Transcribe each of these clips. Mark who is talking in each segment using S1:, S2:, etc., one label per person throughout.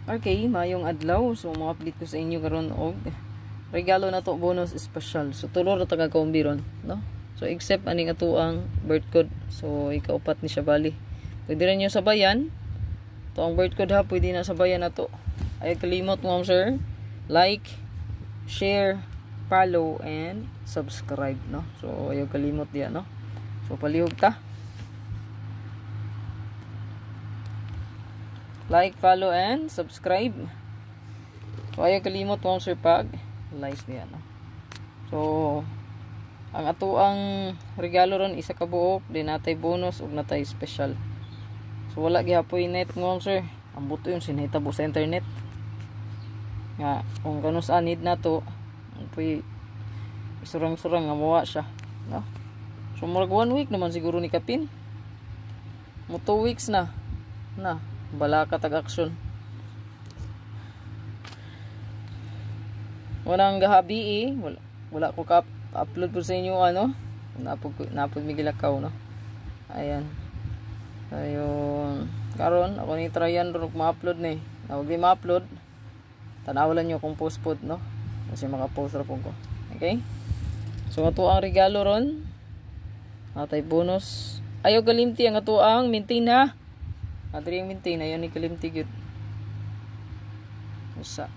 S1: Okay, mayong adlaw. So mo-update ko sa inyo karon og regalo na to, bonus special. So tulo ra taga kombi ron, no? So except aning atuang birth code. So ikaupat ni siya bali. Pwede rin nyo sabayan. To ang birth code ha, pwede na sabayan na to. Ay kalimot mo sir. Like, share, follow and subscribe, no? So ayaw kalimot diya, no? So palihog ta. Like, follow, and subscribe. So, ayaw kalimot mo sir pag likes niya, no? So, ang ato ang regalo ron, isa ka buok, din natay bonus, ug natay special. So, wala gihapoy net mo sir. Ang buto yung sinahitabo sa internet. Nga, kung kano saan need na to, puy isurang-surang nga mawa siya, no? So, murag 1 week naman siguro ni Kapin. Mo 2 weeks na. Bala ka tag-action. Walang gahabi wala ko ka-upload po sa inyo ano. Napog migilakaw, no. Ayan. Ayun. Karon ako ni tryan ro ma-upload ni. Nawag di ma-upload. Tanawalan niyo kung post pod, no. Kasi maka-post ra po ko. Okay? So ato ang regalo ron. Natay bonus. Ayaw kalimti ang ato ang maintain ha. Adri ang maintain, ayaw ni kalimti gyud. Usa.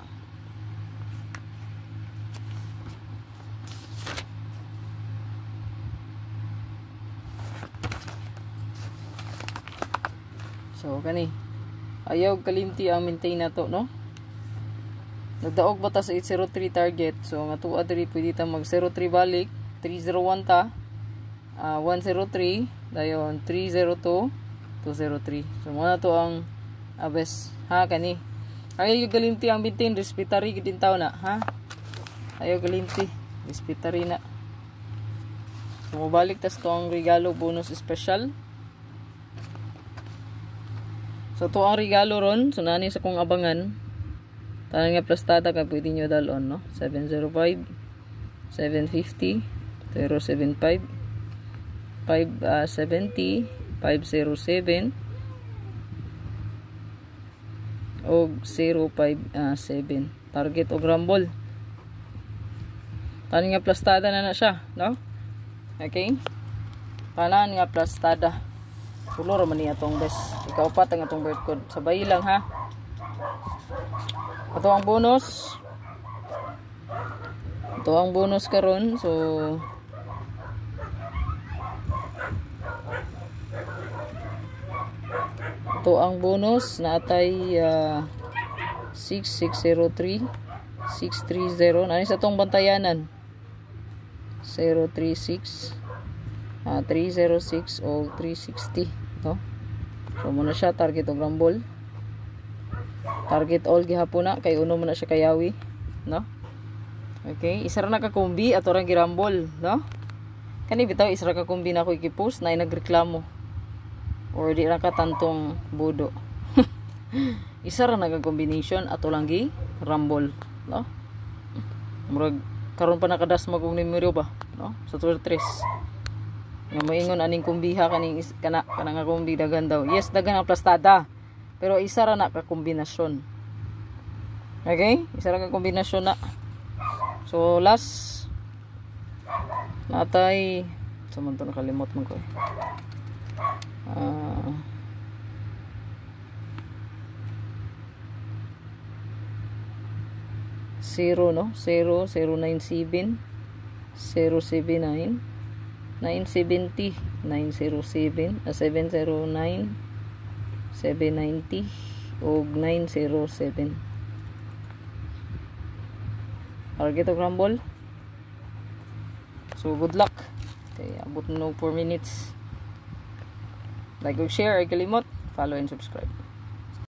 S1: So kani, ayaw kalimti ang maintain na to, no? Nagdaog bata sa 803 target. So nga tuwa diri pwede ta mag 03 balik, 301 ta, 103, dayon 302, 203. So muna to ang abes ha kani. Ayaw galimti ang bintin, respetary gid taw na, ha? Ayaw galimti, respetary na. So mobalik tas to ang regalo bonus special. So to ang regalo ron, so nani sa kong abangan. Tanan nga plastada ka pwede nyo dalon, no? 705, 750, 075, 570, 507 og 057 target og rumble. Tanan nga plastada na siya, no? Okay? Tanan nga plastada. Tulo ra man niya tong bes. Ikaupat ang atong birth code. Sabay lang ha. Ito ang bonus. Ito ang bonus karon. So ito ang bonus na atay 6603 630. Ano sa tong bantayanan? 036 306 o 360, no? So muna siya target og rumble. Target all gihapon na kay uno man na siya kayawi, no? Okay, isa ra na ka kombi ato ra girambol, no? Kani bitaw isa ra ka kombi na ko iki-post na nagreklamo. Or di ra ka tantong budo. Isa ra naga combination ato lang gi rumble, no? Murag karon pa nakadas magong numero ba, no? Sa 3 nga moingon aning kumbiha kaning kana nga kumbi dagan daw. Yes, dagan ang plastada. Pero isa ra na ka kombinasyon. Okay? Isa ra ka kombinasyon na. So last natay saman to nakalimot man ko. Zero, no? 097 079 970 907 709 790 og 907. Target og rumble. So good luck. Okay, abot no 4 minutes. Like og share, ay kalimot, follow and subscribe.